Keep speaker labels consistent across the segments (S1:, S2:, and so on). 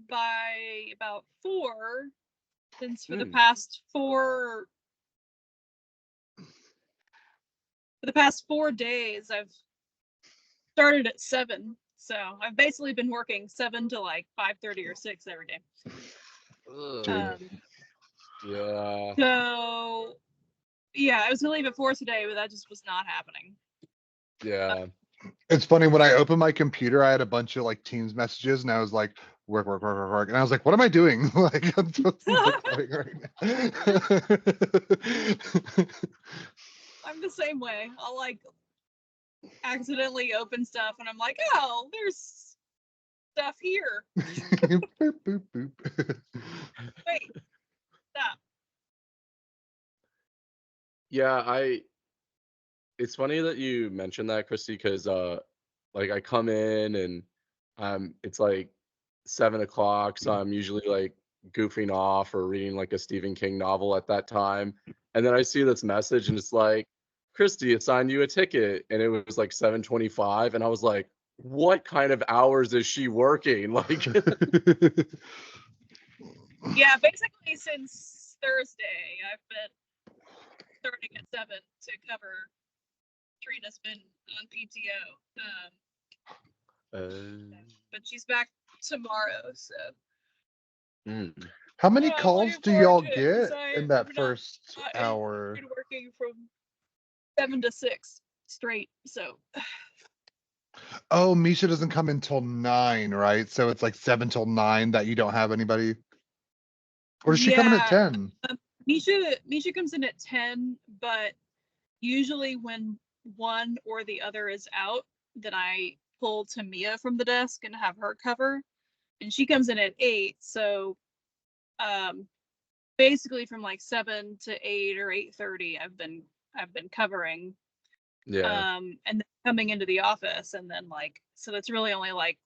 S1: by about 4, since for the
S2: Hmm.
S1: past 4 days I've started at 7. So I've basically been working 7 to like 5:30 or 6 every day.
S2: Ugh.
S1: Um,
S2: Yeah.
S1: so yeah, I was gonna leave at 4 today, but that just was not happening.
S2: Yeah.
S3: It's funny, when I opened my computer, I had a bunch of like Teams messages, and I was like, work, work, work, work, work. And I was like, what am I doing? Like, I'm supposed to be recording right now.
S1: I'm the same way. I'll like accidentally open stuff and I'm like, oh, there's stuff here.
S3: Boop, boop, boop.
S1: Wait, stop.
S2: Yeah, it's funny that you mentioned that, Christy, because like I come in and it's like 7 o'clock, so I'm usually like goofing off or reading like a Stephen King novel at that time. And then I see this message and it's like, Christy assigned you a ticket, and it was like 7:25, and I was like, what kind of hours is she working? Like,
S1: Yeah, basically since Thursday, I've been starting at 7 to cover. Trina's been on PTO, but she's back tomorrow. So
S2: mm,
S3: How many
S1: I'm
S3: calls
S1: looking
S3: do
S1: forward
S3: y'all
S1: to it because
S3: get in
S1: I've
S3: that
S1: not
S3: first hour?
S1: enjoyed working from 7 to 6 straight. So
S3: Oh, Misha doesn't come until 9, right? So it's like 7 till 9 that you don't have anybody. Or does she come in at
S1: yeah,
S3: 10?
S1: Misha comes in at 10, but usually when one or the other is out, then I pull Tamia from the desk and have her cover, and she comes in at 8. So um, basically from like 7 to 8 or 8:30, I've been covering,
S2: yeah,
S1: and then coming into the office, and then like so that's really only like,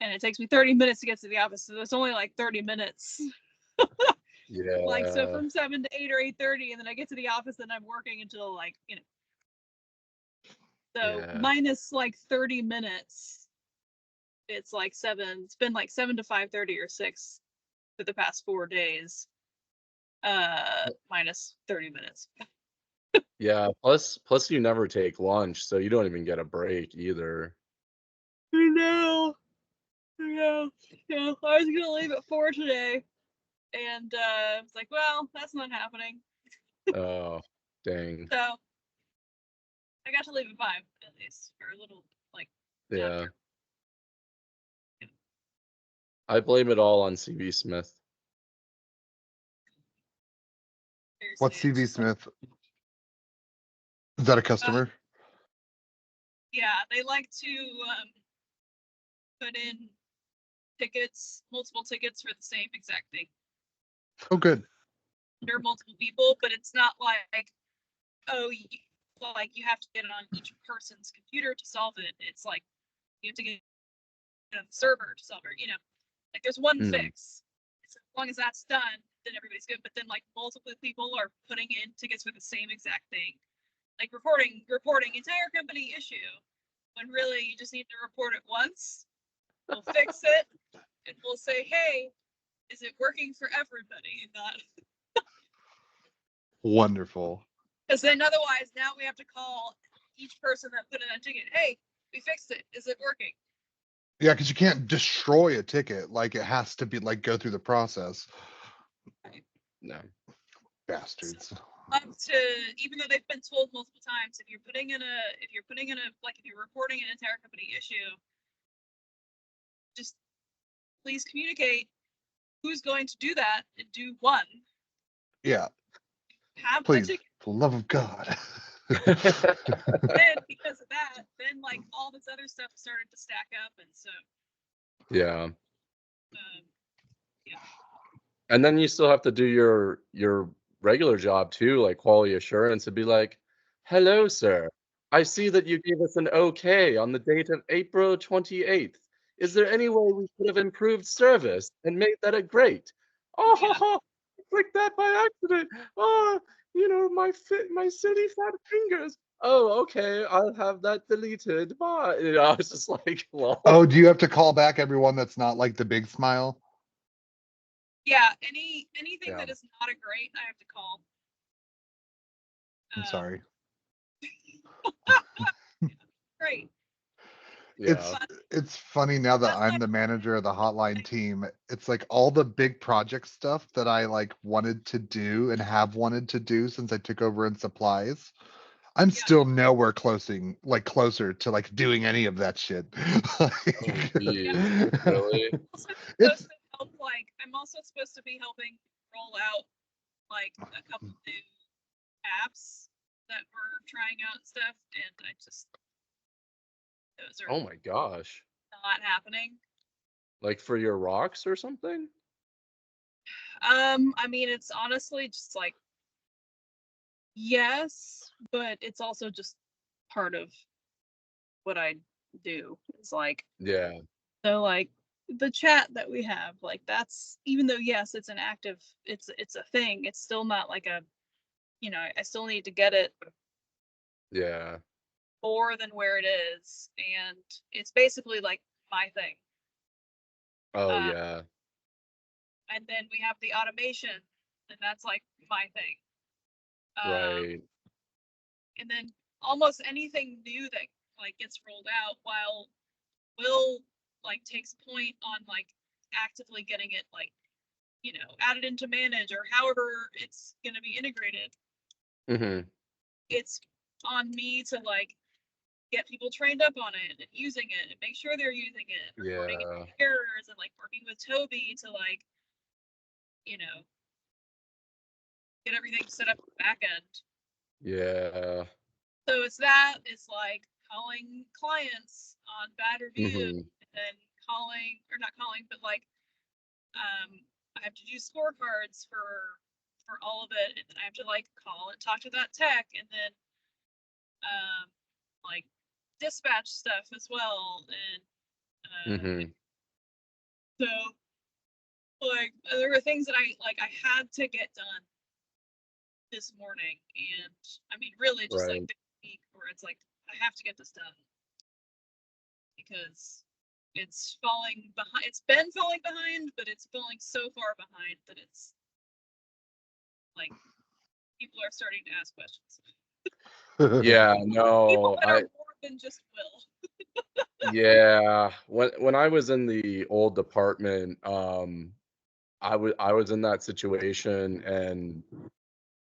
S1: and it takes me 30 minutes to get to the office, so that's only like 30 minutes. Like so
S2: yeah,
S1: from 7 to 8 or 8:30, and then I get to the office and I'm working until like so
S2: yeah.
S1: minus like 30 minutes. It's like 7. It's been like 7 to 5:30 or 6 for the past 4 days. Minus 30 minutes.
S2: Yeah, plus you never take lunch, so you don't even get a break either.
S1: I know. I know. Yeah, I was gonna leave at 4 today, and I was like, well, that's not happening.
S2: Oh, dang.
S1: So I got to leave at 5 at least for a little like nap
S2: Yeah.
S1: here.
S2: I blame it all on CV Smith.
S1: Seriously,
S3: What's
S1: it's
S3: CV
S1: just like
S3: Smith? Is that a
S1: uh,
S3: customer?
S1: yeah, they like to put in multiple tickets for the same exact thing
S3: Oh, good.
S1: under multiple people, but it's not like, oh, like you have to get it on each person's computer to solve it. It's like you have to get it on the server to solve it. Like there's one
S2: Mm.
S1: fix. So as long as that's done, then everybody's good. But then like multiple people are putting in tickets for the same exact thing, like reporting entire company issue, when really you just need to report it once. We'll fix it, and we'll say, hey, is it working for everybody? Not
S3: Wonderful.
S1: because then otherwise now we have to call each person that put in a ticket. Hey, we fixed it. Is it working?
S3: Yeah, because you can't destroy a ticket. Like, it has to be like go through the process.
S2: No.
S1: So
S3: Bastards.
S1: up to, even though they've been told multiple times, if you're putting in a if you're reporting an entire company issue, just please communicate who's going to do that and do one.
S3: Yeah,
S1: Have the
S3: please,
S1: ticket.
S3: for the love of God.
S1: Then because of that, then like all this other stuff started to stack up, and so
S2: Yeah.
S1: yeah.
S2: And then you still have to do your regular job too, like quality assurance, and be like, "Hello, sir. I see that you gave us an okay on the date of April 28th. Is there any way we could have improved service and made that a great?
S1: Yeah.
S2: Oh, I clicked that by accident. Oh, my silly fat fingers. Oh, okay. I'll have that deleted. Bye." It's just like, lol.
S3: Oh, do you have to call back everyone that's not like the big smile?
S1: Yeah, anything
S2: Yeah.
S1: that is not a grate, I have to call.
S3: I'm sorry.
S1: Great.
S2: Yeah.
S3: It's funny now that
S1: That's
S3: I'm
S1: not
S3: the manager of the hotline team. It's like all the big project stuff that I like wanted to do and have wanted to do since I took over in supplies. I'm
S1: Yeah.
S3: still nowhere closer to like doing any of that shit.
S2: Oh,
S3: Like,
S2: geez. Really?
S1: Also
S3: it's
S1: supposed to help, like, I'm also supposed to be helping roll out like a couple new apps that we're trying out and stuff, and those are
S2: Oh my gosh.
S1: not happening.
S2: Like for your rocks or something?
S1: I mean, it's honestly just like, yes, but it's also just part of what I do. It's like,
S2: Yeah.
S1: so like the chat that we have, like that's, even though yes, it's an active, it's a thing, it's still not like a, I still need to get it
S2: Yeah.
S1: more than where it is, and it's basically like my thing.
S2: Oh
S1: Uh,
S2: yeah.
S1: and then we have the automation, and that's like my thing.
S2: Right.
S1: And then almost anything new that like gets rolled out, while Will like takes point on like actively getting it like, added into manage or however it's gonna be integrated.
S2: Mm-hmm.
S1: It's on me to like get people trained up on it and using it and make sure they're using it, reporting
S2: Yeah.
S1: errors, and like working with Toby to like, you know, get everything set up back end.
S2: Yeah.
S1: So it's that, it's like calling clients on bad reviews,
S2: Mm-hmm.
S1: and then calling, or not calling, but like, I have to do scorecards for all of it, and then I have to like call and talk to that tech, and then like dispatch stuff as well, and
S2: Mm-hmm.
S1: so like there were things that I had to get done this morning, and I mean really just like
S2: Right.
S1: this week, where it's like I have to get this done because it's falling behind. It's been falling behind, but it's falling so far behind that it's like people are starting to ask questions.
S2: Yeah,
S1: People
S2: no,
S1: that are more than just Will.
S2: yeah. When I was in the old department, I was in that situation and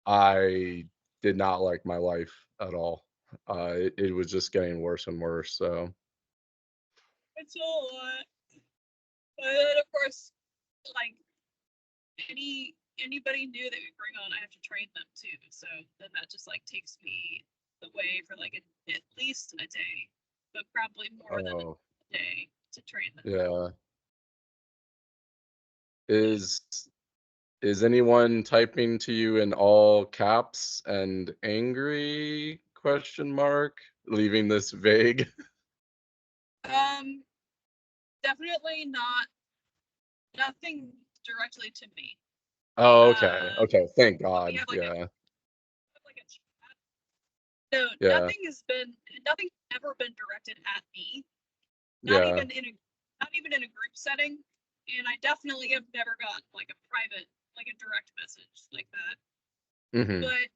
S2: I did not like my life at all. It was just getting worse and worse. So
S1: It's a lot. But then of course, like anybody new that we bring on, I have to train them too. So then that just like takes me away for like at least a day, but probably more than
S2: oh
S1: a day to train them.
S2: yeah.
S1: So,
S2: Is is anyone typing to you in all caps and angry question mark? Leaving this vague.
S1: definitely not, nothing directly to me.
S2: Oh, okay.
S1: Uh,
S2: Okay. Thank
S1: but we
S2: God.
S1: have
S2: Yeah.
S1: like a chat. No,
S2: Yeah.
S1: nothing's ever been directed at me. Not
S2: Yeah.
S1: even in a not even in a group setting. And I definitely have never gotten like a private, like a direct message like that.
S2: Hmm.
S1: But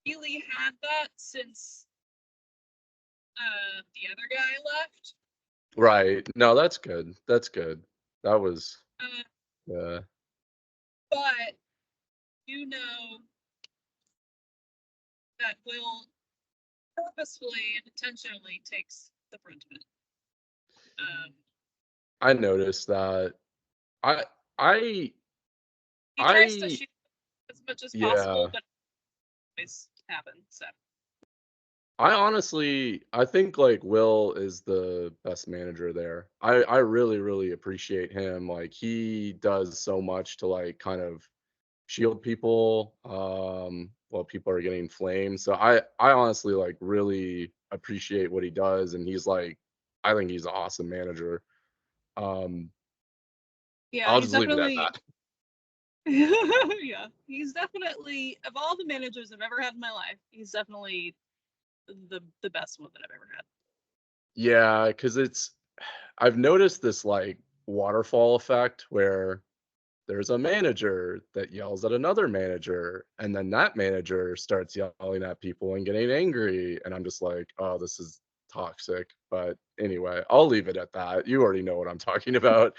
S1: really had that since the other guy left.
S2: Right. No, that's good. That's good. That was
S1: Uh,
S2: yeah.
S1: but you know that Will purposefully and intentionally takes the brunt of it. Um,
S2: I noticed that. I I
S1: he tries to
S2: I
S1: shoot as much as possible,
S2: yeah.
S1: but it always happens. So
S2: I think like Will is the best manager there. I really really appreciate him. Like he does so much to like kind of shield people while people are getting flamed. So I honestly like really appreciate what he does and he's like I think he's an awesome manager. Um
S1: yeah,
S2: I'll
S1: he's
S2: just leave it at
S1: definitely
S2: that.
S1: yeah, he's definitely, of all the managers I've ever had in my life, he's definitely the best one that I've ever had.
S2: Yeah, cuz it's I've noticed this like waterfall effect where there's a manager that yells at another manager, and then that manager starts yelling at people and getting angry, and I'm just like, oh, this is toxic. But anyway, I'll leave it at that. You already know what I'm talking about.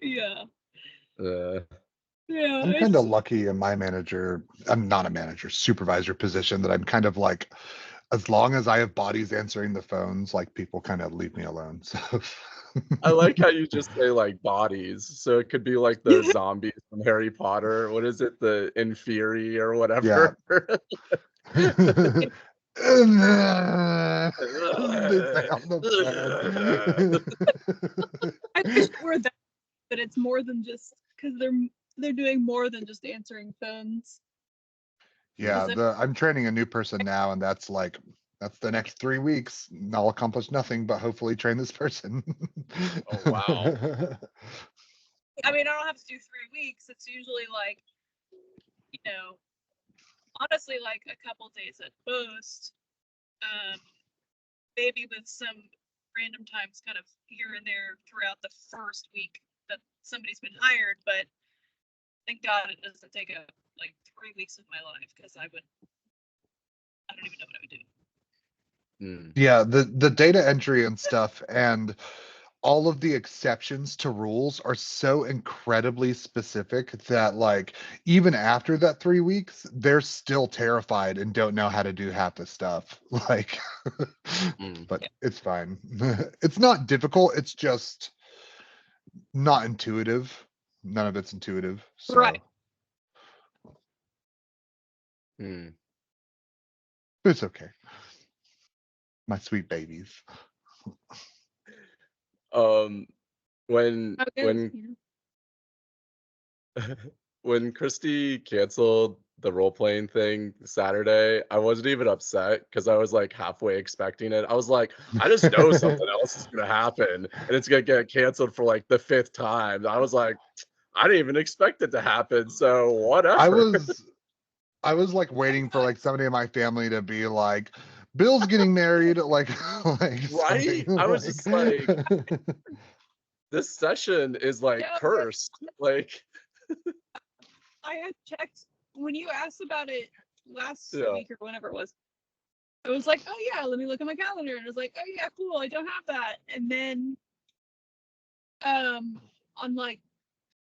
S1: Yeah.
S2: uh,
S1: Yeah.
S3: I'm kind of lucky in my manager. I'm not a manager, supervisor position that I'm kind of like, as long as I have bodies answering the phones, like people kind of leave me alone. So
S2: I like how you just say like bodies, so it could be like the zombies from Harry Potter. What is it, the Inferi or
S3: yeah.
S2: whatever?
S3: They say on the bed.
S1: I wish it were that, but it's more than just because they're doing more than just answering phones.
S3: Yeah, I'm training a new person now, and that's the next 3 weeks. And I'll accomplish nothing but hopefully train this person.
S2: Oh wow.
S1: I mean, I don't have to do 3 weeks. It's usually like, honestly, like a couple days at most. Maybe with some random times kind of here and there throughout the first week that somebody's been hired, but thank God it doesn't take up like 3 weeks of my life because I don't even know what I would do.
S3: Yeah, the data entry and stuff and all of the exceptions to rules are so incredibly specific that like even after that 3 weeks, they're still terrified and don't know how to do half the stuff. Like, but it's fine. It's not difficult. It's just not intuitive. None of it's intuitive. So.
S1: Right.
S3: It's okay. My sweet babies.
S2: When when Christy canceled the role playing thing Saturday, I wasn't even upset because I was like halfway expecting it. I was like, I just know something else is gonna happen and it's gonna get canceled for like the 5th time. I was like, I didn't even expect it to happen, so whatever.
S3: I was like waiting for like somebody in my family to be like, Bill's getting married, like
S2: Right?
S3: something
S2: I was just like,
S3: like
S2: this session is like cursed. Like
S1: I had checked when you asked about it last week or whenever it was. I was like, oh yeah, let me look at my calendar, and I was like, oh yeah, cool, I don't have that. And then, on like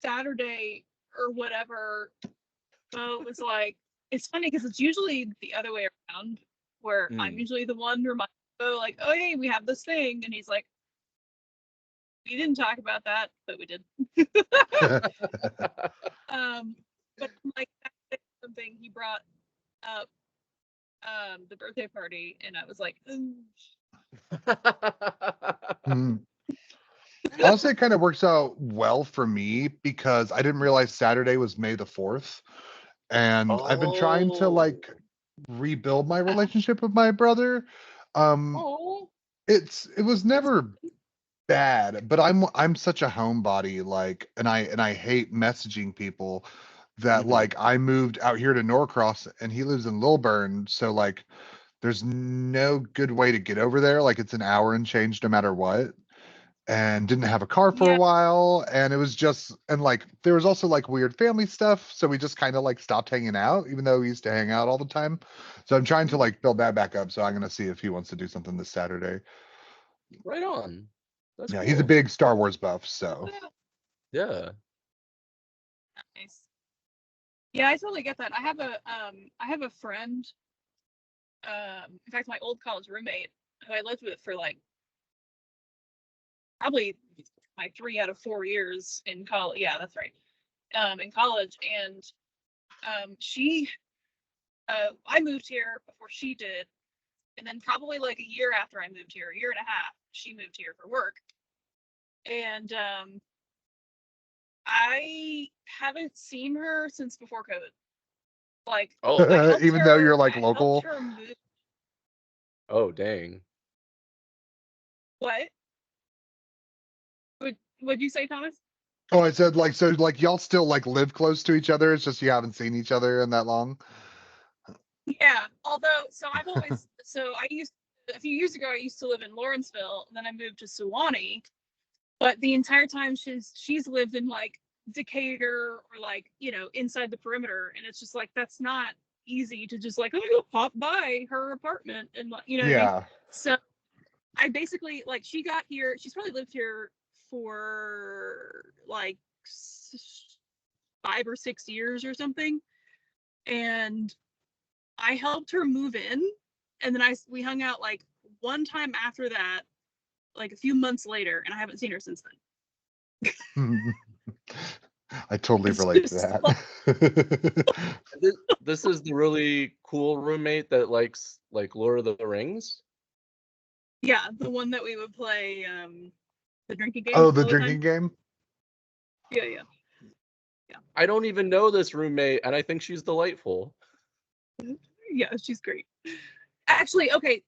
S1: Saturday or whatever, it was like, it's funny because it's usually the other way around, where I'm usually the one reminding Bo like, oh hey, we have this thing, and he's like, we didn't talk about that, but we did. But like something he brought up the birthday party, and I was like,
S3: Honestly, it kind of works out well for me because I didn't realize Saturday was May the 4th. And I've been trying to like rebuild my relationship with my brother. It was never bad, but I'm such a homebody, like, and I hate messaging people that like I moved out here to Norcross and he lives in Lilburn, so like there's no good way to get over there. Like it's an hour and change no matter what. And didn't have a car for a while, and it was just, and like there was also like weird family stuff, so we just kind of like stopped hanging out, even though we used to hang out all the time. So I'm trying to like build that back up, so I'm gonna see if he wants to do something this Saturday.
S2: Right on. That's
S3: Yeah,
S2: cool.
S3: he's a big Star Wars buff, so
S2: yeah.
S1: Nice. Yeah, I totally get that. I have a friend, in fact my old college roommate who I lived with for like probably my 3 out of 4 years in college. Yeah, that's right. In college, and she I moved here before she did, and then probably like a year after I moved here, a year and a half, she moved here for work. And I haven't seen her since before COVID. Like,
S3: even though you're like local.
S1: I helped her move.
S2: Oh dang.
S1: What? What'd you say, Thomas?
S3: Oh, I said like, so like y'all still like live close to each other. It's just you haven't seen each other in that long.
S1: Yeah. Although, so I've always, a few years ago, I used to live in Lawrenceville, and then I moved to Sewanee. But the entire time she's lived in like Decatur or like, you know, inside the perimeter. And it's just like, that's not easy to just like, oh, pop by her apartment and like, you know what I mean?
S3: Yeah.
S1: So I basically, like, she got here, she's probably lived here for like 5 or 6 years or something. And I helped her move in. And then we hung out like one time after that, like a few months later, and I haven't seen her since then.
S3: I totally
S1: It's
S3: relate to
S1: just like,
S3: that.
S2: This is the really cool roommate that likes like Lord of the Rings.
S1: yeah, the one that we would play the drinking game
S3: Oh, the
S1: all the
S3: drinking
S1: time.
S3: game?
S1: Yeah.
S2: I don't even know this roommate, and I think she's delightful.
S1: Yeah, she's great. Actually, okay.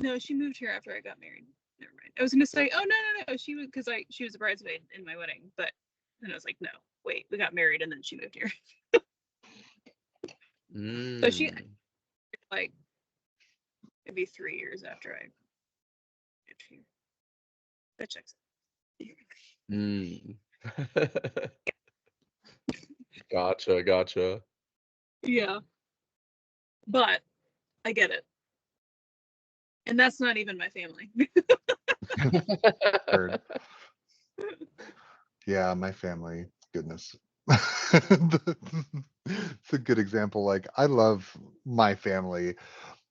S1: No, she moved here after I got married. Never mind. I was gonna say, oh no. She was she was a bridesmaid in my wedding, but then I was like, no, wait, we got married and then she moved here. So she like maybe 3 years after I moved here. That checks.
S2: Gotcha.
S1: Yeah, but I get it, and that's not even my family.
S3: Heard. Yeah, my family. Goodness. It's a good example. Like, I love my family,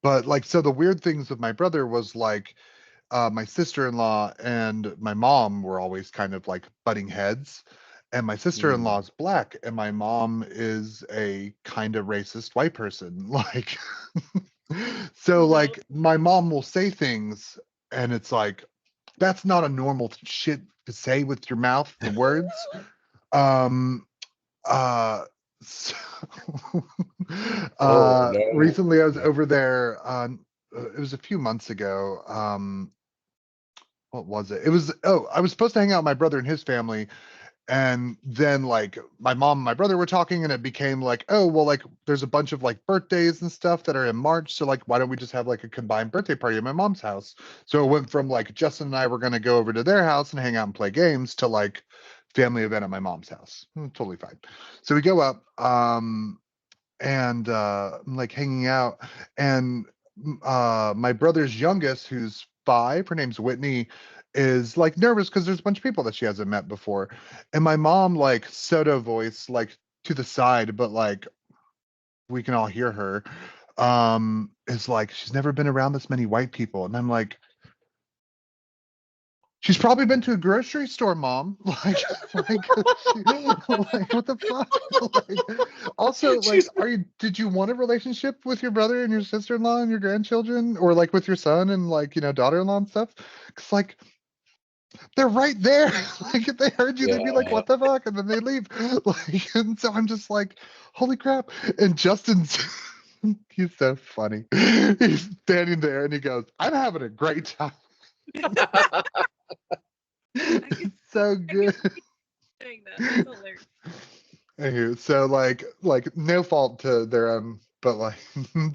S3: but like, so the weird things with my brother was like, my sister-in-law and my mom were always kind of like butting heads. And my sister-in-law is black, and my mom is a kind of racist white person. Like, so like my mom will say things, and it's like, that's not a normal shit to say with your mouth, the words. Um, uh, so,
S2: Oh no.
S3: recently I was over there, it was a few months ago. What was it? It was, oh, I was supposed to hang out with my brother and his family. And then like my mom and my brother were talking, and it became like, oh, well, like there's a bunch of like birthdays and stuff that are in March. So like, why don't we just have like a combined birthday party at my mom's house? So it went from like Justin and I were going to go over to their house and hang out and play games to like family event at my mom's house. Totally fine. So we go up, and I'm like hanging out, and my brother's youngest, who's 5, her name's Whitney, is like nervous because there's a bunch of people that she hasn't met before, and my mom, like soda voice, like to the side, but like we can all hear her, is like, she's never been around this many white people, and I'm like, she's probably been to a grocery store, mom. Like, like what the fuck? Like, also, like, did you want a relationship with your brother and your sister-in-law and your grandchildren, or like with your son and like, daughter-in-law and stuff? Because like, they're right there. Like, if they heard you, they'd be like,
S2: Yeah.
S3: what the fuck? And then they leave. Like, and so I'm just like, holy crap. And Justin's, he's so funny. He's standing there and he goes, I'm having a great time. It's so good.
S1: Saying that. That's hilarious.
S3: Anywho, so like no fault to their own, but like,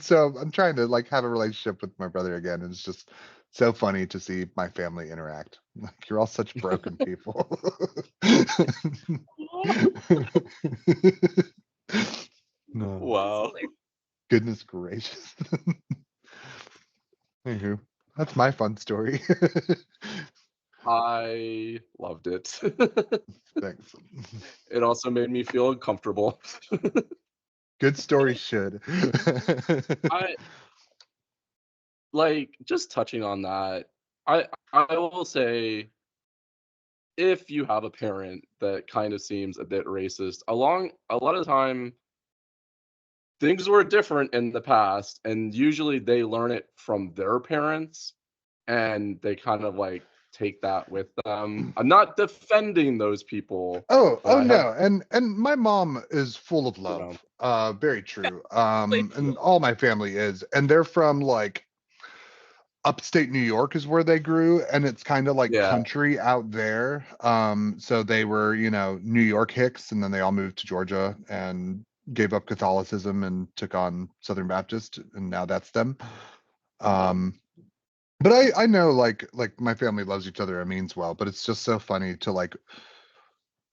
S3: so I'm trying to like have a relationship with my brother again, and it's just so funny to see my family interact. Like, you're all such broken people. No,
S2: Wow.
S3: goodness gracious. Anywho, that's my fun story.
S2: I loved it.
S3: Thanks.
S2: It also made me feel uncomfortable.
S3: Good story should.
S2: I like just touching on that. I will say, if you have a parent that kind of seems a bit racist, a lot of the time things were different in the past, and usually they learn it from their parents, and they kind of like take that with them. I'm not defending those people, but
S3: Oh
S2: I have,
S3: no, and my mom is full of
S2: you know,
S3: love. Very true.
S1: Like,
S3: And all my family is, and they're from like upstate New York is where they grew, and it's kind of like
S2: yeah,
S3: country out there. So they were, New York hicks, and then they all moved to Georgia and gave up Catholicism and took on Southern Baptist, and now that's them. Um, but I know like my family loves each other and means well, but it's just so funny to like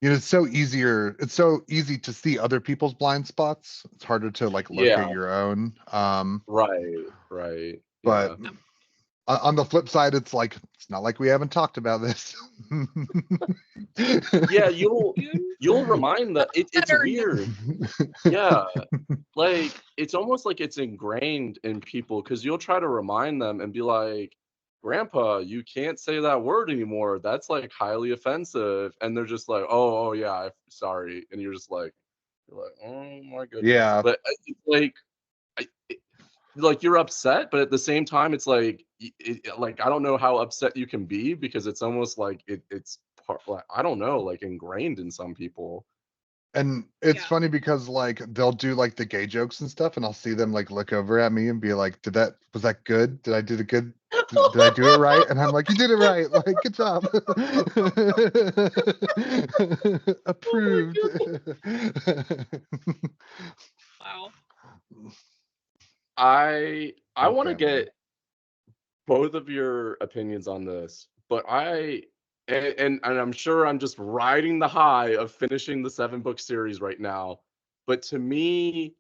S3: You know, it's so easy to see other people's blind spots. It's harder to like look
S2: Yeah,
S3: at your own.
S2: right.
S3: But
S2: Yeah.
S3: on the flip side, it's like it's not like we haven't talked about this.
S2: Yeah,
S1: You
S2: you'll remind that it's
S1: better know.
S2: weird. Yeah. Like it's almost like it's ingrained in people because you'll try to remind them and be like, Grandpa, you can't say that word anymore. That's like highly offensive. And they're just like, oh yeah, sorry. And you're like, oh my goodness.
S3: Yeah,
S2: But it's like, like you're upset, but at the same time, it's like, like I don't know how upset you can be because it's almost like it's part, like, I don't know, like ingrained in some people.
S3: and it's
S1: Yeah.
S3: funny because like they'll do like the gay jokes and stuff, and I'll see them like look over at me and be like, was that good? Did I do the good? Did I do it right?" And I'm like, "You did it right. Like, good job.
S1: Oh my
S3: Approved."
S1: goodness. Wow.
S2: I
S3: Whole
S2: want to
S3: family.
S2: get both of your opinions on this, but and I'm sure I'm just riding the high of finishing the 7-book series right now. But to me,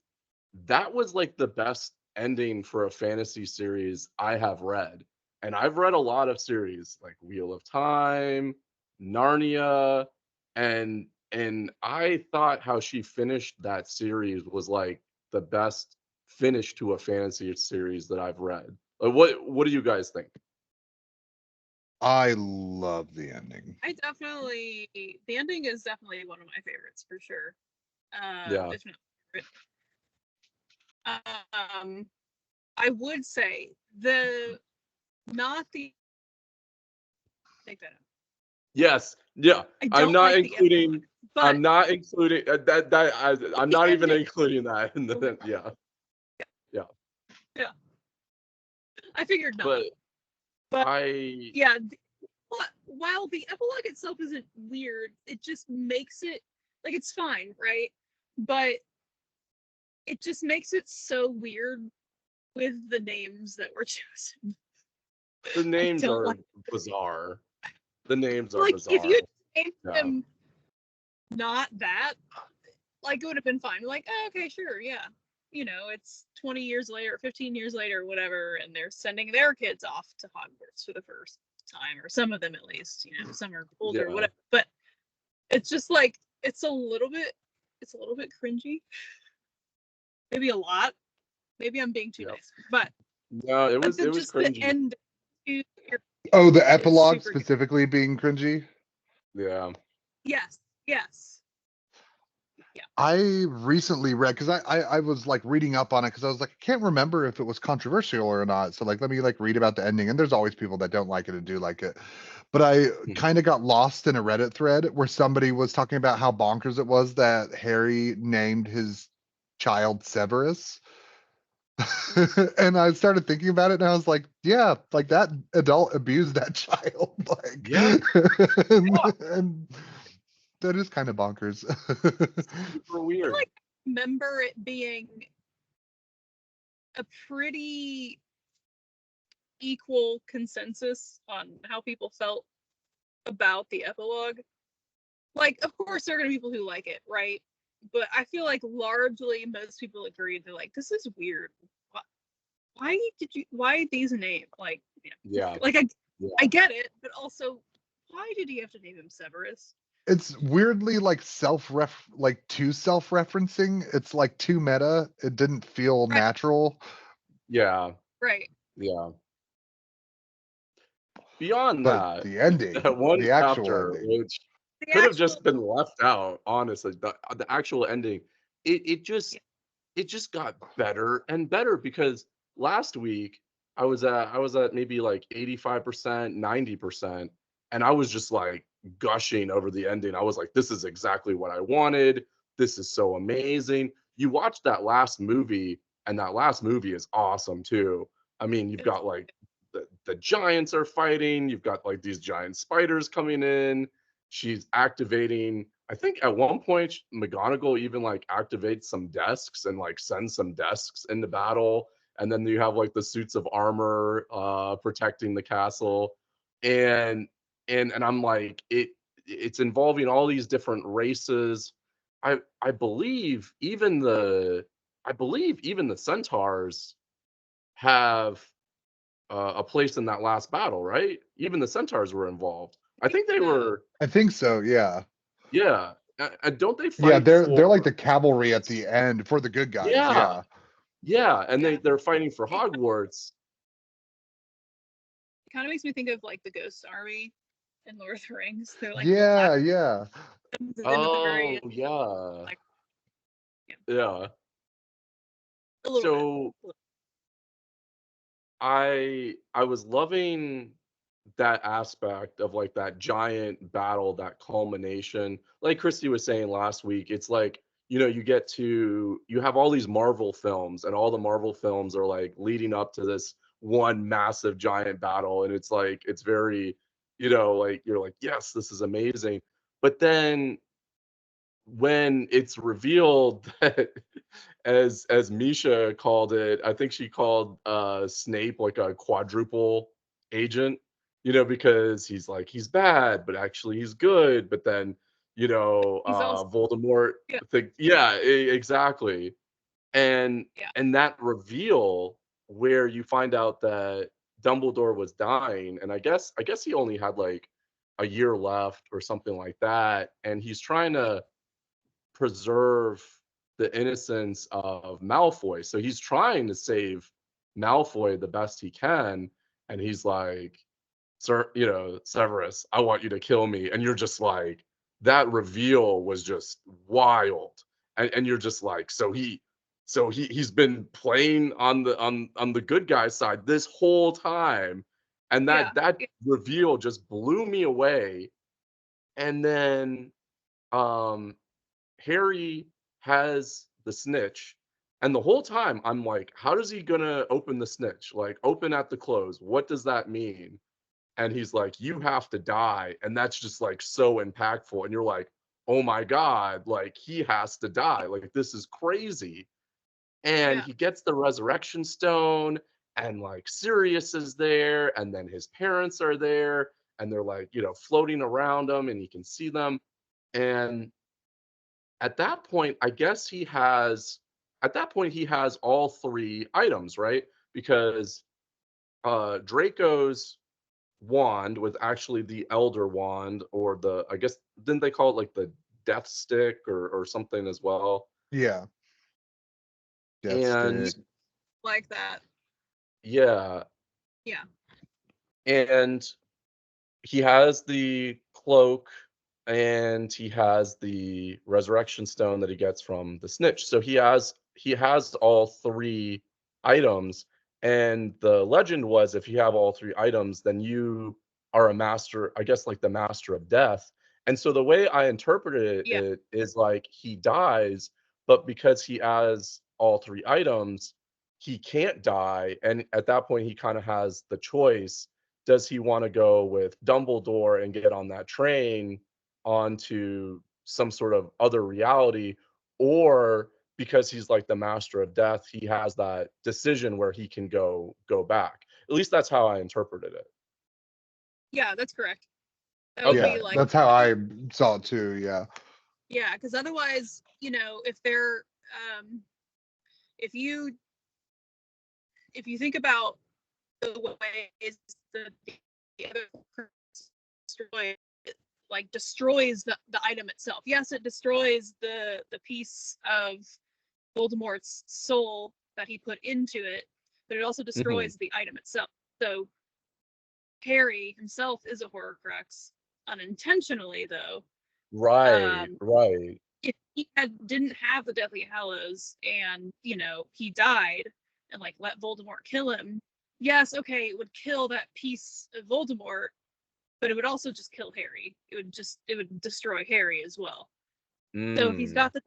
S2: that was like the best ending for a fantasy series I have read. And I've read a lot of series like Wheel of Time, Narnia, and I thought how she finished that series was like the best finish to a fantasy series that I've read. What do you guys think?
S3: I love the ending.
S1: The ending is definitely one of my favorites for sure.
S2: Yeah.
S1: If not favorite. Um, I would say not the take that out.
S2: Yes. Yeah.
S1: I
S2: I'm
S1: don't
S2: not
S1: like the epilogue,
S2: including.
S1: but
S2: I'm not including I'm
S1: the
S2: not even
S1: ending.
S2: including that in the. Yeah. Yeah.
S1: Yeah, I figured not.
S2: But
S1: But
S2: I.
S1: yeah, while the epilogue itself isn't weird, it just makes it like it's fine, right? But it just makes it so weird with the names that were chosen.
S2: The
S1: I
S2: names
S1: don't
S2: are
S1: like
S2: bizarre. The names are
S1: like if
S2: bizarre.
S1: you named
S2: Yeah.
S1: them not that, like it would have been fine. Like, oh, okay, sure, yeah. You know, it's 20 years later, 15 years later, whatever, and they're sending their kids off to Hogwarts for the first time, or some of them at least, you know, some are older,
S2: Yeah.
S1: whatever. But it's just like it's a little bit cringy. Maybe a lot. Maybe I'm being too
S2: Yep.
S1: nice. But
S2: No,
S1: the
S2: it was
S1: just the
S2: cringy.
S1: end
S3: Oh, the
S1: is
S3: epilogue
S1: super good.
S3: specifically being cringy.
S2: Yeah.
S1: Yes, yes. Yeah.
S3: I recently read because I was like reading up on it because I was like, I can't remember if it was controversial or not. So like let me like read about the ending. And there's always people that don't like it and do like it. But I
S2: Mhm.
S3: kind of got lost in a Reddit thread where somebody was talking about how bonkers it was that Harry named his child Severus. And I started thinking about it and I was like, yeah, like that adult abused that child. Like
S2: Yeah.
S3: and that is kind of bonkers.
S2: Super
S1: I feel
S2: weird.
S1: like I remember it being a pretty equal consensus on how people felt about the epilogue. Like, of course, there are going to be people who like it, right? But I feel like largely most people agreed. They're like, this is weird. Why these names? Like, you know,
S2: Yeah.
S1: like
S2: Yeah.
S1: I get it, but also, why did he have to name him Severus?
S3: It's weirdly like too self-referencing. It's like too meta. It didn't feel
S1: Right,
S3: natural.
S2: Yeah.
S1: right.
S2: Yeah. Beyond
S3: But
S2: that,
S3: the ending,
S2: that one
S3: the actual
S2: chapter,
S3: ending.
S2: which
S1: The
S2: could have
S1: actual,
S2: just been left out, honestly, the actual ending, it
S1: yeah,
S2: just got better and better because last week I was at maybe like 85%, 90%, and I was just like gushing over the ending. I was like, this is exactly what I wanted. This is so amazing. You watch that last movie, and that last movie is awesome too. I mean, you've
S1: it's
S2: got like the giants are fighting, you've got like these giant spiders coming in. She's activating, I think at one point McGonagall even like activates some desks and like sends some desks into battle. And then you have like the suits of armor protecting the castle. And and I'm like, it's involving all these different races. I believe even the centaurs have a place in that last battle, right? Even the centaurs were involved. I think they were.
S3: I think so, yeah.
S2: Yeah. And don't they
S3: Yeah,
S2: fight
S3: they're like
S2: for
S3: the cavalry at the end for the good guys,
S2: Yeah.
S3: yeah.
S2: Yeah, and
S1: Yeah.
S2: they're fighting for Hogwarts.
S1: It kind of makes me think of like the Ghost Army in Lord of the Rings. They're like the
S3: Yeah,
S1: black
S3: yeah.
S1: ones, and then at the very
S2: Oh,
S1: end,
S2: yeah.
S1: like yeah,
S2: Yeah.
S1: a little bit.
S2: So I was loving that aspect of like that giant battle, that culmination. Like Christy was saying last week, it's like, you have all these Marvel films, and all the Marvel films are like leading up to this one massive giant battle. And it's like, it's very, like you're like, yes, this is amazing. But then when it's revealed that, as Misha called it, I think she called Snape like a quadruple agent, because he's like, he's bad, but actually he's good. But then,
S1: He's also
S2: Voldemort
S1: yeah,
S2: yeah, exactly. And
S1: yeah,
S2: that reveal where you find out that Dumbledore was dying, and I guess he only had like a year left or something like that, and he's trying to preserve the innocence of Malfoy. So he's trying to save Malfoy the best he can, and he's like, "Sir, Severus, I want you to kill me." And you're just like, that reveal was just wild. And you're just like, he's been playing on the good guy side this whole time. And
S1: yeah,
S2: that
S1: yeah,
S2: reveal just blew me away. And then um Harry has the snitch, and the whole time I'm like, how is he gonna open the snitch? Like, open at the close. What does that mean? And he's like, you have to die. And that's just like so impactful. And you're like, oh my God, like he has to die. Like, this is crazy. And
S1: yeah,
S2: he gets the resurrection stone, and like Sirius is there, and then his parents are there, and they're like, floating around him, and he can see them. And at that point, I guess he has all three items, right? Because Draco's wand was actually the Elder Wand, or I guess, didn't they call it like the Death Stick or something as well?
S3: Yeah. Death
S2: And
S3: stick.
S1: like that.
S2: yeah,
S1: Yeah,
S2: and he has the cloak, and he has the resurrection stone that he gets from the snitch. So he has all three items. And the legend was, if you have all three items, then you are a master, I guess, like the master of death. And so the way I interpreted
S1: yeah,
S2: it is like he dies, but because he has all three items, he can't die. And at that point, he kind of has the choice. Does he want to go with Dumbledore and get on that train onto some sort of other reality, or because he's like the master of death, he has that decision where he can go back. At least that's how I interpreted it.
S1: yeah. That's correct. That would
S2: Okay.
S1: be
S3: Yeah,
S1: like
S3: that's how I saw it too, yeah.
S1: yeah, because otherwise, if they're um, if you think about the ways that the other destroy like destroys the item itself. Yes, it destroys the piece of Voldemort's soul that he put into it, but it also
S2: Hmm.
S1: destroys the item itself. So Harry himself is a Horcrux, unintentionally though.
S2: Right,
S1: Um,
S2: right.
S1: if he didn't have the Deathly Hallows and he died and like let Voldemort kill him, yes, okay, it would kill that piece of Voldemort, but it would also just kill Harry. It would destroy Harry as well. So if he's
S2: Mm.
S1: got the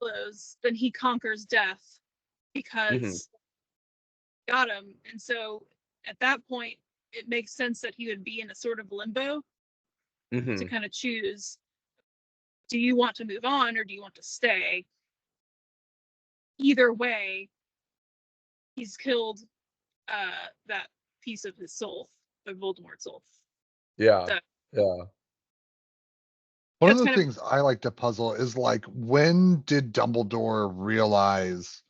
S1: Hallows, then he conquers death
S2: Hmm.
S1: because he got him. And so at that point, it makes sense that he would be in a sort of limbo to
S2: Hmm.
S1: kind of choose, do you want to move on or do you want to stay? Either way, he's killed that piece of his soul, of Voldemort's soul.
S2: Yeah,
S1: So
S2: yeah.
S3: One of
S1: That's
S3: the
S1: kind of
S3: things I like to puzzle is like, when did Dumbledore realize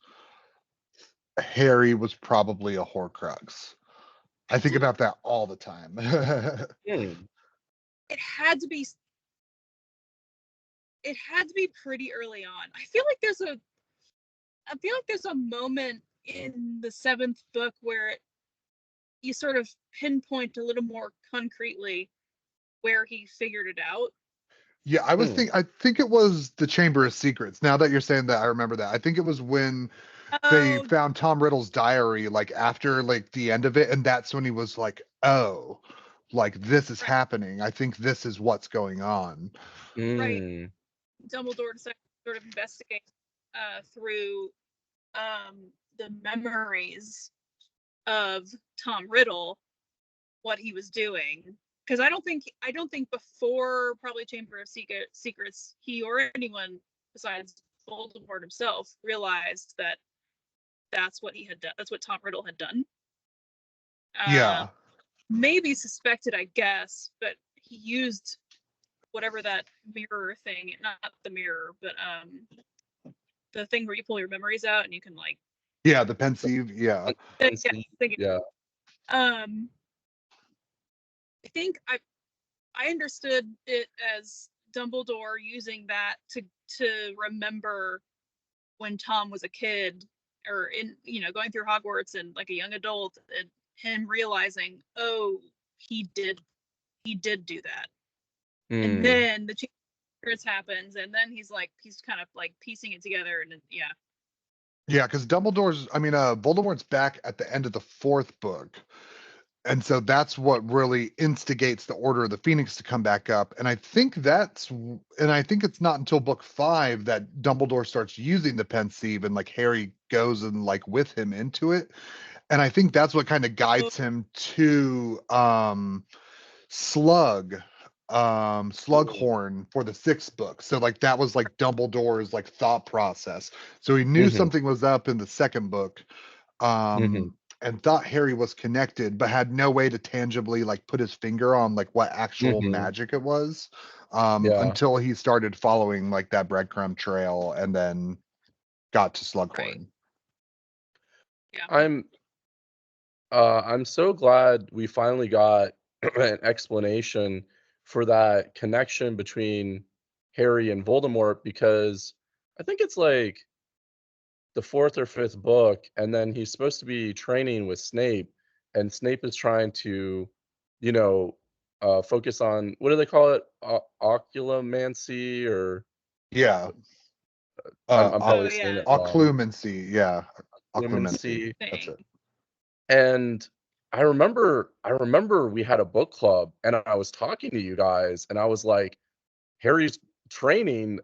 S3: Harry was probably a Horcrux? I think about that all the time.
S2: Hmm.
S1: it had to be pretty early on. I feel like there's a moment in the 7th book where you sort of pinpoint a little more concretely where he figured it out.
S3: Yeah, I think it was the Chamber of Secrets. Now that you're saying that, I remember that. I think it was when they
S1: Oh,
S3: found Tom Riddle's diary, like after like the end of it, and that's when he was like, oh, like this is
S1: right,
S3: happening. I think this is what's going on.
S1: right.
S2: Mm.
S1: Dumbledore decided to sort of investigate through the memories of Tom Riddle what he was doing. Because I don't think before probably Chamber of Secrets he or anyone besides Voldemort himself realized that that's what he had done. That's what Tom Riddle had done. Uh,
S3: Yeah.
S1: maybe suspected, I guess, but he used whatever that mirror thing, not the mirror, but the thing where you pull your memories out and you can like
S3: Yeah, the pensieve. Yeah.
S1: yeah, think
S2: Yeah.
S1: um I think I understood it as Dumbledore using that to remember when Tom was a kid, or in going through Hogwarts and like a young adult, and him realizing, oh, he did do that. And
S2: Mm.
S1: then the Secrets happens, and then he's kind of like piecing it together, and yeah.
S3: Yeah, because Voldemort's back at the end of the 4th book. And so that's what really instigates the Order of the Phoenix to come back up. And I think it's not until book 5 that Dumbledore starts using the pensieve, and like Harry goes and like with him into it. And I think that's what kind of
S1: Oh,
S3: guides him to Slug Slughorn for the 6th book. So like that was like Dumbledore's like thought process. So he knew
S2: Mm-hmm.
S3: something was up in the 2nd book,
S2: Mm-hmm.
S3: and thought Harry was connected, but had no way to tangibly like put his finger on like what actual
S2: Mm-hmm.
S3: magic it was,
S2: Yeah.
S3: until he started following like that breadcrumb trail and then got to
S1: right.
S3: Slughorn.
S1: Yeah.
S2: I'm so glad we finally got an explanation for that connection between Harry and Voldemort, because I think it's like the 4th or 5th book, and then he's supposed to be training with Snape, and Snape is trying to, you know, focus on, what do they call it? Occlumancy, or
S3: Yeah.
S2: I'm
S1: Oh
S2: probably saying
S1: yeah.
S2: it wrong.
S3: Occlumency. Yeah. Occlumency.
S2: Occlumency.
S3: That's
S1: Thing.
S3: it.
S2: And I remember we had a book club, and I was talking to you guys, and I was like, Harry's training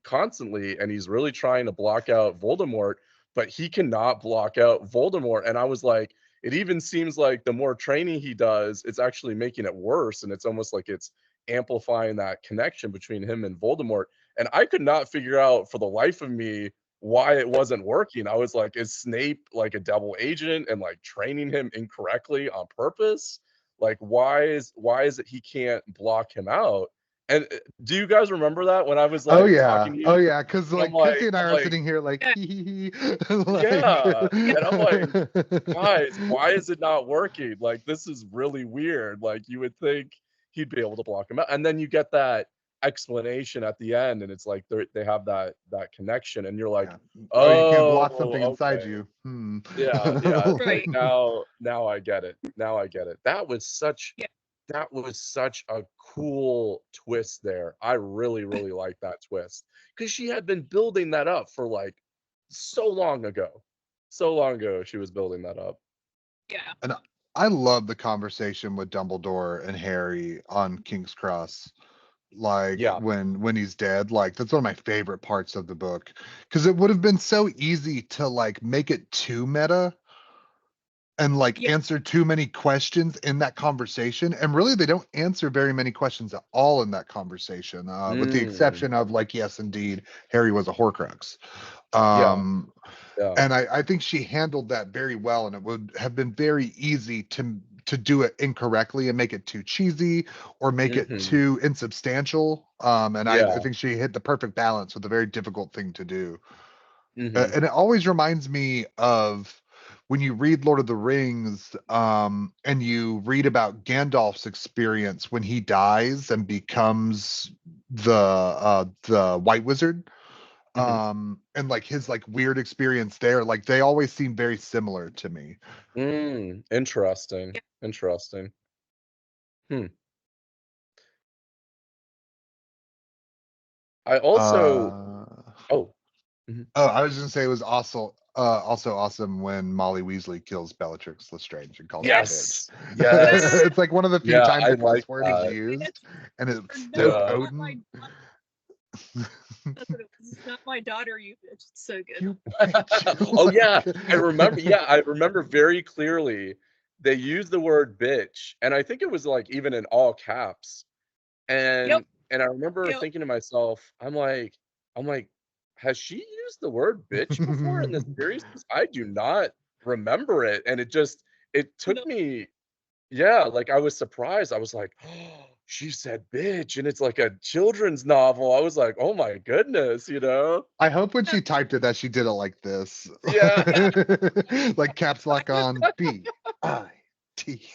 S2: constantly, and he's really trying to block out Voldemort, but he cannot block out Voldemort. And I was like, it even seems like the more training he does, it's actually making it worse, and it's almost like it's amplifying that connection between him and Voldemort. And I could not figure out for the life of me why it wasn't working. I was like, is Snape like a double agent and like training him incorrectly on purpose? Like, why is it he can't block him out? And do you guys remember that when I was
S3: Oh
S2: like
S3: yeah.
S2: talking to
S3: Oh
S2: you?
S3: yeah. Cause
S2: And I'm
S3: like Chrissy
S2: like,
S3: and I
S2: I'm
S3: are
S2: like,
S3: sitting here like
S1: Yeah.
S3: hee like
S2: yeah. And I'm like, guys, why is it not working? Like, this is really weird. Like, you would think he'd be able to block him out. And then you get that explanation at the end, and it's like they have that connection, and you're like,
S3: Yeah. Oh, you can't block something
S2: oh,
S3: inside
S2: okay.
S3: you. Hmm.
S2: Yeah, yeah.
S1: Right.
S2: Now I get it. Now I get it.
S1: Yeah.
S2: That was such a cool twist there. I really, really like that twist, because she had been building that up for like so long ago. So long ago she was building that up.
S1: Yeah.
S3: And I love the conversation with Dumbledore and Harry on King's Cross. Like
S2: Yeah.
S3: when he's dead, like that's one of my favorite parts of the book, because it would have been so easy to like make it too meta and like
S1: Yeah.
S3: answer too many questions in that conversation. And really, they don't answer very many questions at all in that conversation, with the
S2: Mm.
S3: exception of like, yes, indeed, Harry was a Horcrux.
S2: Yeah.
S3: Um,
S2: Yeah.
S3: and I think she handled that very well, and it would have been very easy to do it incorrectly and make it too cheesy or make it
S2: Mhm.
S3: too insubstantial. And I
S2: Yeah.
S3: think she hit the perfect balance with a very difficult thing to do.
S2: Mhm.
S3: And it always reminds me of when you read Lord of the Rings, and you read about Gandalf's experience when he dies and becomes the White Wizard,
S2: Mhm.
S3: and like his like weird experience there. Like they always seem very similar to me.
S2: Interesting. Interesting. Hmm. I also
S3: Uh,
S2: oh. Mhm.
S3: oh, I was just gonna say it was also awesome when Molly Weasley kills Bellatrix Lestrange and calls her a bitch.
S2: Yes. Yes.
S3: It's like one of the few
S2: Yeah,
S3: times
S2: I
S3: the cuss
S2: like
S3: word is
S2: that.
S3: used, and
S1: Or
S3: it's so
S1: no,
S2: Yeah.
S1: not my
S3: potent.
S1: that's what it was. It's not my daughter, you bitch. It's so good.
S3: You bitch.
S2: Oh, yeah.
S3: Like,
S2: I remember very clearly they used the word bitch, and I think it was, like, even in all caps,
S1: Yep.
S2: and I remember
S1: Yep.
S2: thinking to myself, I'm like, "Has she used the word bitch before in this series? 'Cause I do not remember it," and it took
S1: No.
S2: me yeah, like, I was surprised. I was like, "Oh, she said bitch," and it's like a children's novel. I was like, "Oh my goodness," you know?
S3: I hope when she typed it that she did it like this.
S2: Yeah.
S1: Yeah.
S3: Like caps lock
S1: I
S3: on B-I-T.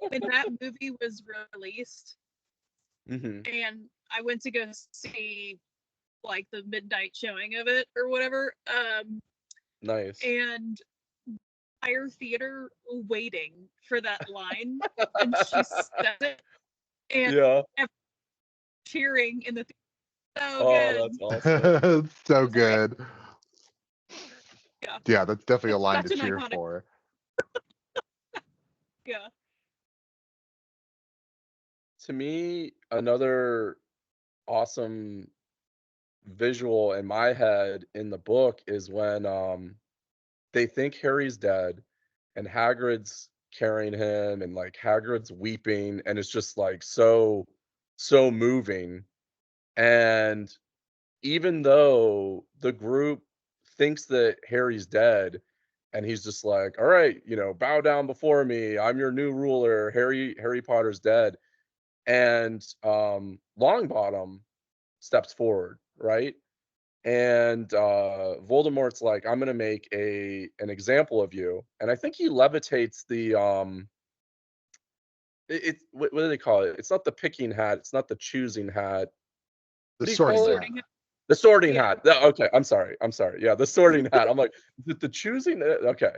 S1: when that movie was released
S2: Mhm.
S1: and I went to go see like the midnight showing of it or whatever.
S2: Nice.
S1: And entire theater waiting for that line. And she said it and
S2: Yeah.
S1: cheering in the theater. So
S2: Oh,
S1: good.
S2: that's awesome.
S3: So
S1: It's great.
S3: good.
S1: Yeah.
S3: Yeah, that's definitely a
S1: It's
S3: line to
S1: such an
S3: cheer
S1: iconic,
S3: for.
S1: yeah.
S2: To me, another awesome visual in my head in the book is when, they think Harry's dead and Hagrid's carrying him and, like, Hagrid's weeping, and it's just, like, so moving, and even though the group thinks that Harry's dead, and he's just like, "All right, bow down before me. I'm your new ruler. Harry Potter's dead." And Longbottom steps forward, right? And Voldemort's like, "I'm gonna make an example of you." And I think he levitates the what do they call it? It's not the picking hat. It's not the choosing hat.
S3: The
S2: What do you
S1: The
S3: sorting
S2: call it?
S3: hat.
S1: sorting hat.
S2: The sorting
S1: Yeah.
S2: hat. Okay, I'm sorry. I'm sorry. Yeah, the sorting hat. I'm like, is it the choosing? Okay.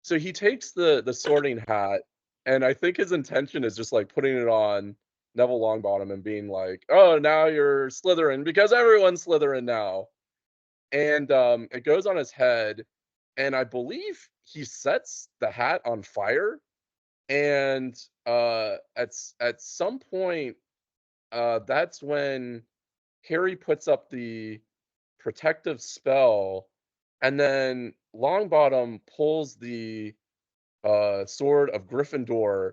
S2: So he takes the sorting hat, and I think his intention is just like putting it on Neville Longbottom and being like, "Oh, now you're Slytherin because everyone's Slytherin now." And it goes on his head, and I believe he sets the hat on fire. And at some point, that's when Harry puts up the protective spell, and then Longbottom pulls the sword of Gryffindor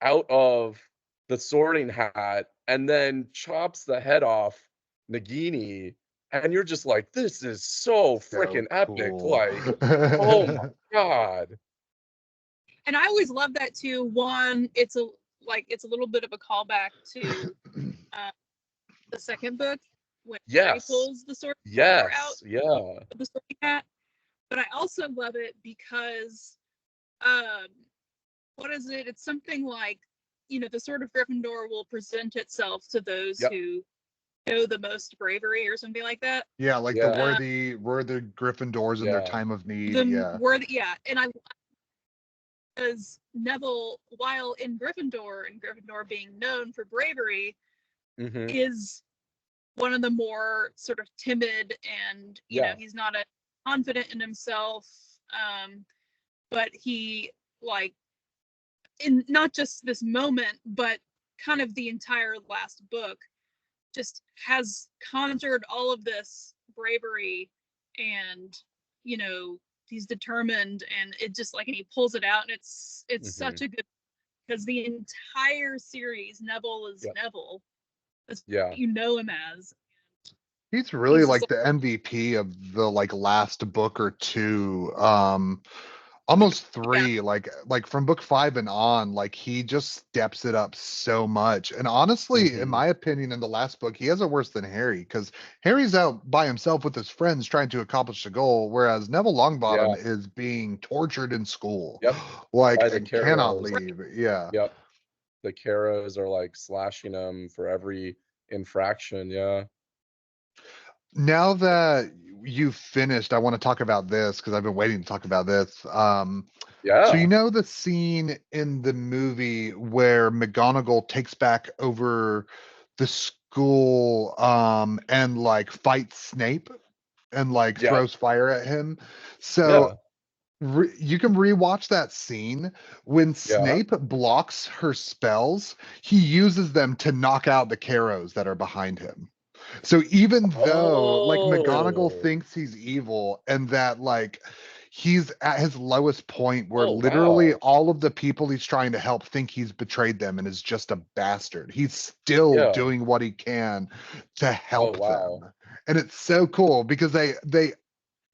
S2: out of the sorting hat and then chops the head off Nagini, and you're just like, "This is so
S3: So
S2: freaking epic!"
S3: cool.
S2: Like, oh my god.
S1: And I always love that too. One, it's a little bit of a callback to uh, the second book when Harry
S2: Yes,
S1: pulls the sword out
S2: yes, yeah,
S1: of the sorting hat. But I also love it because um what is it? It's something like, the sword of Gryffindor will present itself to those
S2: yep,
S1: who show the most bravery or something like that.
S3: Yeah, like the
S2: yeah,
S1: Uh,
S3: worthy Gryffindors in their
S2: yeah,
S3: time of need.
S1: the
S3: Yeah.
S1: word, yeah, and I because Neville, while in Gryffindor and Gryffindor being known for bravery,
S2: mhm,
S1: is one of the more sort of timid and
S2: yeah,
S1: he's not a confident in himself. But he like in not just this moment, but kind of the entire last book just has conjured all of this bravery and you know he's determined and it just like and he pulls it out and it's
S2: mhm,
S1: such a good because the entire series Neville is
S2: yep,
S1: Neville. That's
S2: yeah,
S1: what you know him as.
S3: He's really
S1: He's just
S3: like
S1: like
S3: the MVP of the like last book or two. almost 3, like from book 5 and on, like he just steps it up so much. And honestly, in
S2: Mhm.
S3: my opinion, in the last book, he has it worse than Harry, because Harry's out by himself with his friends trying to accomplish a goal, whereas Neville
S2: Yeah.
S3: Longbottom is being tortured in school,
S2: Yep.
S3: like,
S2: By the
S3: and cannot
S2: Carrows.
S3: leave. Yeah.
S2: Yep. The Carrows are like slashing him for every infraction. Yeah.
S3: Now that you've finished, I want to talk about this because I've been waiting to talk about this. So you
S2: Yeah.
S3: know the scene in the movie where McGonagall takes back over the school and like fights Snape and like
S2: Yeah.
S3: throws fire at him. So
S2: Yeah.
S3: you can rewatch that scene when
S2: Yeah.
S3: Snape blocks her spells, he uses them to knock out the Carrows that are behind him. So even though like McGonagall
S2: Oh.
S3: thinks he's evil and that like he's at his lowest point where
S2: Oh,
S3: literally
S2: wow.
S3: all of the people he's trying to help think he's betrayed them and is just a bastard. He's still
S2: Yeah.
S3: doing what he can to
S2: Oh,
S3: help them.
S2: wow.
S3: And it's so cool because they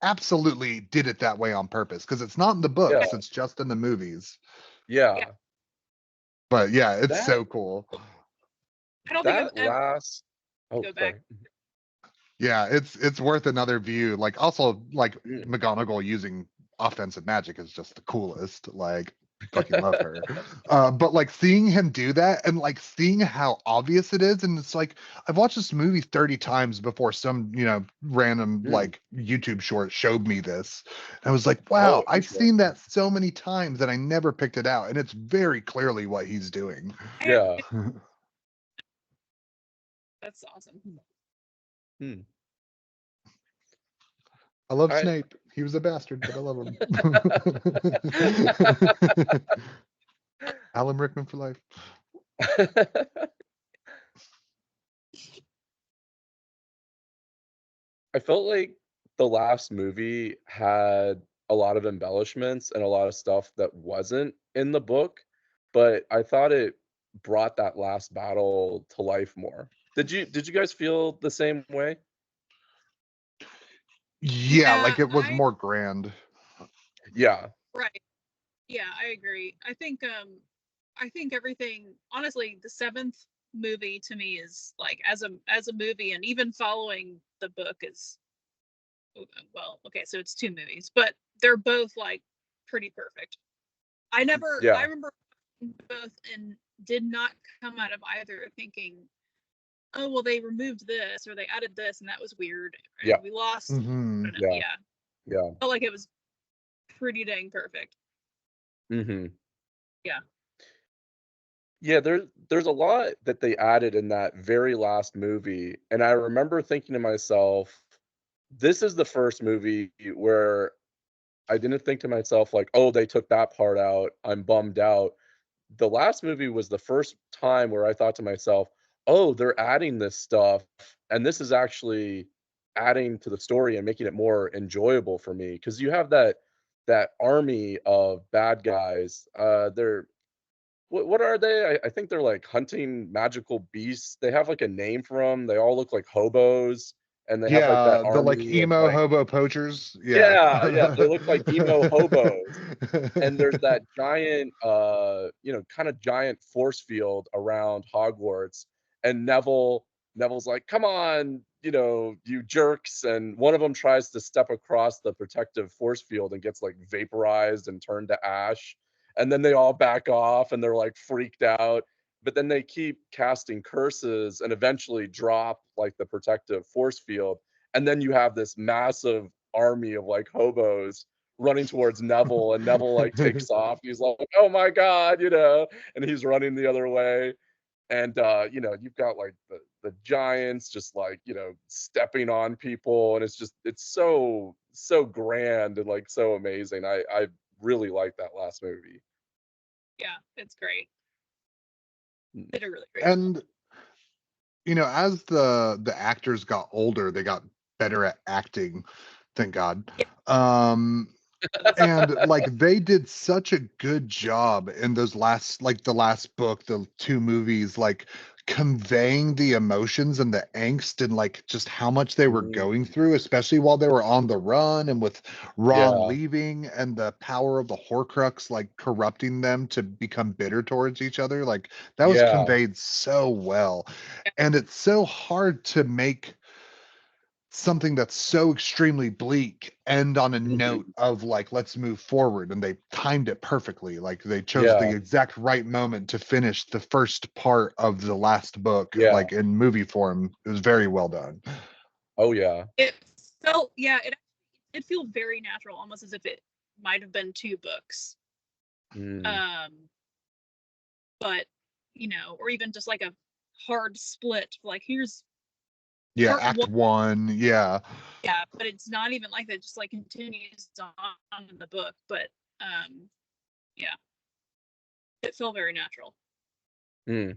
S3: absolutely did it that way on purpose because it's not in the
S2: Yeah.
S3: books, it's just in the movies.
S1: Yeah.
S2: Yeah.
S3: But yeah, it's
S2: That
S3: so cool.
S1: I don't think I've
S2: that
S1: ever
S2: last oh,
S1: go back.
S2: sorry.
S3: Yeah, it's worth another view. Like also like
S2: Mm.
S3: McGonagall using offensive magic is just the coolest. Like fucking love her. But like seeing him do that and like seeing how obvious it is, and it's like I've watched this movie 30 times before some, random
S2: Mm.
S3: like YouTube short showed me this. And I was like,
S2: Oh,
S3: wow, I've seen
S2: interesting.
S3: that so many times that I never picked it out. And it's very clearly what he's doing.
S2: Yeah.
S1: That's awesome.
S2: Hmm.
S3: I love
S2: I
S3: Snape. He was a bastard, but I love him. Alan Rickman for life.
S2: I felt like the last movie had a lot of embellishments and a lot of stuff that wasn't in the book, but I thought it brought that last battle to life more. Did you guys feel the same way?
S3: Yeah,
S1: Yeah,
S3: like it was more grand.
S2: Yeah.
S1: right. Yeah, I agree. I think everything, honestly, the seventh movie to me is like as a movie, and even following the book is, well, okay, so it's two movies, but they're both like pretty perfect. I
S2: Yeah.
S1: remember both and did not come out of either thinking, oh well, they removed this or they added this and that was weird
S2: Yeah.
S1: and we lost. I
S3: Hmm.
S1: don't know.
S2: Yeah.
S1: Yeah,
S2: Yeah.
S1: felt like it was pretty dang perfect.
S2: Mhm.
S1: Yeah.
S2: Yeah, there's a lot that they added in that very last movie, and I remember thinking to myself, this is the first movie where I didn't think to myself like, "Oh, they took that part out. I'm bummed out." The last movie was the first time where I thought to myself, "Oh, they're adding this stuff, and this is actually adding to the story and making it more enjoyable for me." Because you have that army of bad guys. They're what are they? I think they're like hunting magical beasts. They have like a name for them. They all look like hobos, and they have like that
S3: Yeah, the like
S2: army of
S3: emo
S2: like
S3: hobo poachers. Yeah.
S2: yeah, yeah. They look like emo hobos, and there's that giant, kind of giant force field around Hogwarts. And Neville's like, "Come on, you jerks!" And one of them tries to step across the protective force field and gets like vaporized and turned to ash. And then they all back off and they're like freaked out. But then they keep casting curses and eventually drop like the protective force field. And then you have this massive army of like hobos running towards Neville, and Neville like takes off. He's like, "Oh my god," and he's running the other way. And you've got like the giants just like, stepping on people, and it's so grand and like so amazing. I really like that last movie.
S1: Yeah, it's great.
S2: Mm.
S1: Did a really great job.
S3: And as the actors got older, they got better at acting, thank God.
S1: Yeah.
S3: Um And like they did such a good job in those last, like the last book, the two movies, like conveying the emotions and the angst and like just how much they were going
S2: Mm,
S3: through, especially while they were on the run and with Ron
S2: yeah,
S3: leaving and the power of the Horcrux like corrupting them to become bitter towards each other. Like that was
S2: yeah,
S3: conveyed so well. And it's so hard to make something that's so extremely bleak end on a note
S2: mhm,
S3: of like let's move forward, and they timed it perfectly. Like they chose the
S2: yeah,
S3: exact right moment to finish the first part of the last book
S2: yeah.
S3: like in movie form. It was very well done.
S2: Oh yeah.
S1: It felt, yeah, it felt very natural, almost as if it might have been two books.
S2: Mm,
S1: Um, but or even just like a hard split. Like here's
S3: Yeah,
S1: part
S3: act
S1: one,
S3: one. Yeah.
S1: yeah, but it's not even like that. Just like continues on in the book. But yeah, it felt very natural.
S2: mm.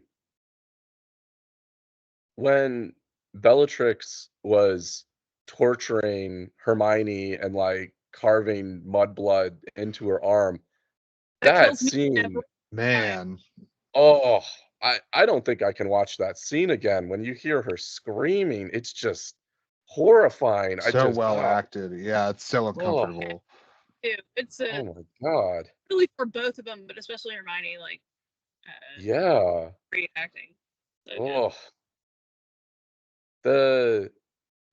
S2: When Bellatrix was torturing Hermione and like carving mudblood into her arm,
S1: That
S2: that
S1: kills me every
S2: scene,
S1: time.
S3: Man,
S2: oh, I don't think I can watch that scene again. When you hear her screaming, it's just horrifying. I
S3: so
S2: just,
S3: well
S2: oh,
S3: acted. Yeah, it's so
S2: oh,
S3: uncomfortable.
S1: It's a
S2: oh my God.
S1: really for both of them, but especially Hermione, like
S2: Yeah.
S1: great acting. So good.
S2: Oh, the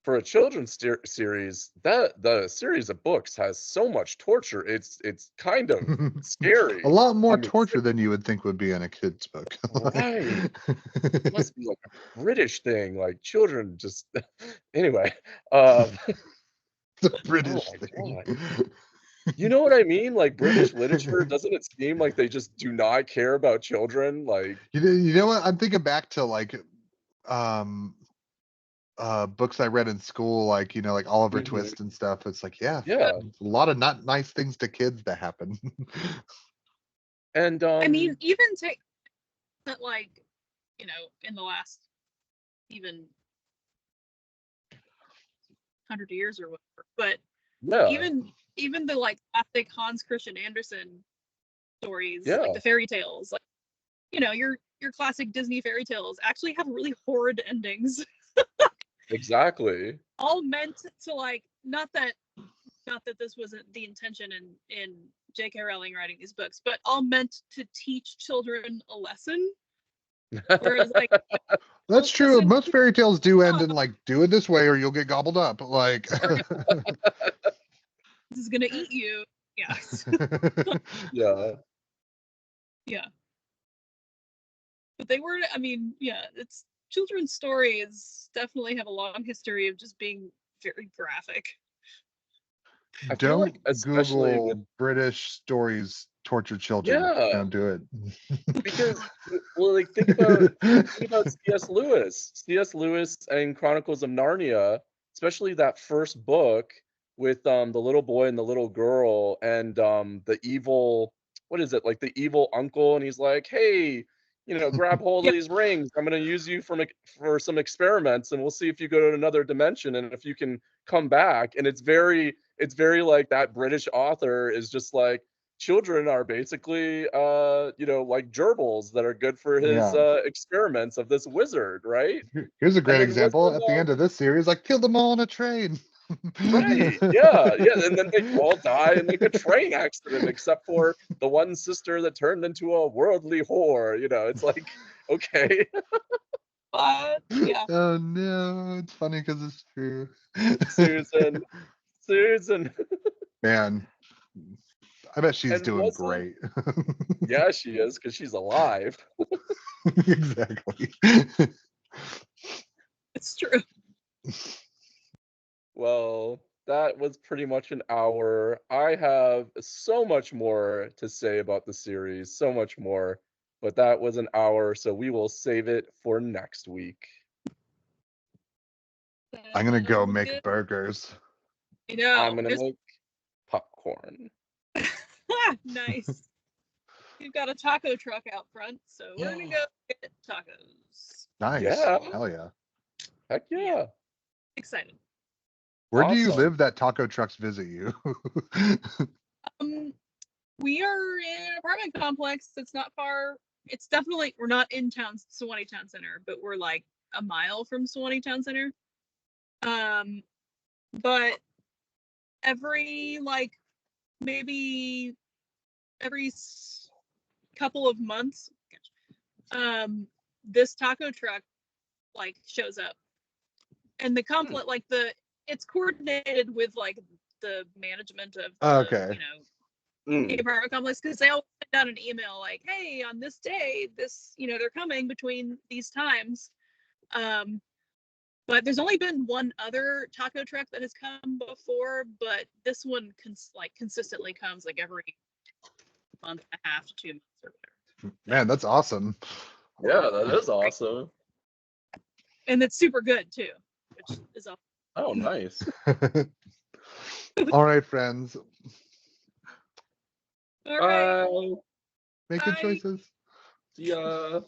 S2: for a children's series, that the series of books has so much torture. It's kind of
S3: A
S2: scary.
S3: lot more
S2: I mean,
S3: torture than you would think would be in a kid's book.
S2: right. It must be like a British thing, like children just anyway. Um,
S3: The
S2: oh
S3: British
S2: my
S3: thing.
S2: God. You know what I mean? Like British literature, doesn't it seem like they just do not care about children? Like,
S3: You know what? I'm thinking back to like um books I read in school, like like Oliver
S2: mhm,
S3: Twist and stuff. It's like, yeah,
S2: yeah.
S3: a lot of not nice things to kids that happen.
S2: And
S1: I mean, even take that, like in the last even 100 years or whatever, but
S2: yeah,
S1: even the like classic Hans Christian Andersen stories, like
S2: yeah,
S1: the fairy tales, like your classic Disney fairy tales actually have really horrid endings.
S2: exactly.
S1: All meant to like not that this wasn't the intention in JK Rowling writing these books, but all meant to teach children a lesson. Whereas like
S3: That's
S1: all
S3: true.
S1: lesson
S3: Most fairy tales do end
S1: oh,
S3: in like, do it this way or you'll get gobbled up. Like,
S1: this is gonna eat you. Yeah.
S2: Yeah.
S1: Yeah. But they were, I mean, yeah, it's children's stories definitely have a long history of just being very graphic.
S2: I feel
S3: don't
S2: like especially with
S3: Google British stories torture children.
S2: yeah,
S3: Don't do
S2: because well, like think
S3: it.
S2: about C.S. Lewis. C.S. Lewis and Chronicles of Narnia, especially that first book with the little boy and the little girl and the evil what is it? Like the evil uncle and he's like, "Hey, grab hold
S1: Yeah,
S2: of these rings. I'm going to use you for some experiments and we'll see if you go to another dimension and if you can come back." And it's very like that British author is just like children are basically like gerbils that are good for his
S3: Yeah.
S2: experiments of this wizard, right?
S3: Here's a
S2: And
S3: great
S2: then
S3: example.
S2: wasn't
S3: At the end of this series, I killed them all on a train.
S2: right, yeah, yeah, and then they all die in like a train accident except for the one sister that turned into a worldly whore, it's like okay.
S1: but yeah,
S3: Oh no, it's funny because it's true.
S2: Susan, Susan.
S3: Man, I bet she's
S2: And
S3: doing
S2: wasn't
S3: great.
S2: yeah, she is because she's alive.
S3: Exactly.
S1: it's true.
S2: Well, that was pretty much an hour. I have so much more to say about the series, so much more, but that was an hour, so we will save it for next week.
S3: I'm gonna go
S1: Sounds
S3: make
S1: good.
S3: burgers.
S2: I'm gonna
S1: There's
S2: make popcorn.
S1: nice. We've got a taco truck out front, so we're gonna go get tacos.
S3: Nice.
S2: Yeah,
S3: Hell yeah.
S2: heck
S1: Yeah,
S2: yeah.
S1: excited.
S3: Where do you
S2: Awesome.
S3: live that taco trucks visit you?
S1: We are in an apartment complex that's not far. It's definitely, we're not in Sewanee Town Center, but we're like a mile from Sewanee Town Center. But every maybe every couple of months, this taco truck shows up, and the complex it's coordinated with the management of the the apartment complex, because they always send out an email like, hey, on this day, this they're coming between these times. But there's only been one other taco truck that has come before, but this one consistently comes every month and a half to 2 months or whatever.
S3: Man, that's awesome.
S2: Yeah, that is awesome.
S1: And it's super good too, which is awesome.
S2: Oh, nice.
S3: All right, friends.
S1: All right.
S2: Bye.
S3: Make good choices.
S2: Yeah.